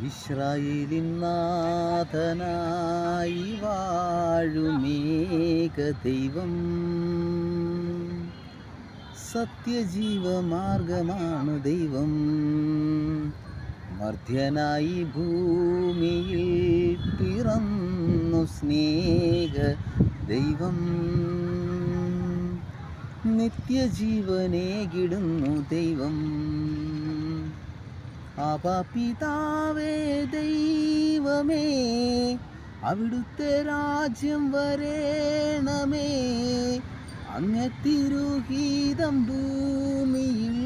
ഇസ്രായേലിൻ നാഥനായി വാഴുമേക ദൈവം, സത്യജീവമാർഗമാണു ദൈവം. മർത്യനായി ഭൂമിയിൽ പിറന്നു സ്നേഹ ദൈവം, നിത്യജീവനേകിടുന്നു ദൈവം. ആബാ പിതാവേ ദൈവമേ, അവിടുത്തെ രാജ്യം വരേണമേ. അങ്ങേ തിരുഹിതം ഭൂമിയിൽ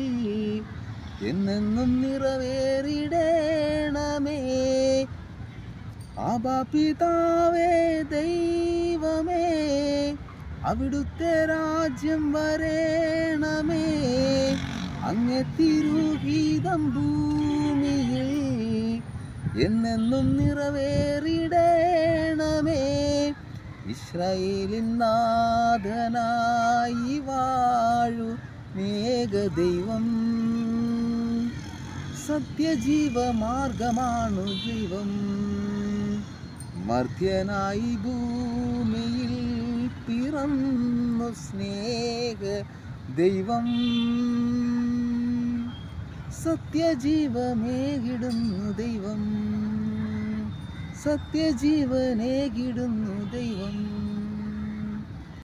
എന്നെന്നും നിറവേറിടേണമേ. ആബാ പിതാവേ ദൈവമേ, അവിടുത്തെ രാജ്യം വരേണമേ. അങ്ങേ തിരുഹിതം ഭൂമിയിൽ എന്നെന്നും നിറവേറിടേണമേ. ഇസ്രായേലിൻ നാഥനായി വാഴുമേക ദൈവം, സത്യജീവമാർഗമാണു ദൈവം. മർത്യനായി ഭൂമിയിൽ പിറന്നു സ്നേഹ ദൈവം, സത്യജീവനേകിടുന്നു ദൈവം, സത്യജീവനേകിടുന്നു ദൈവം.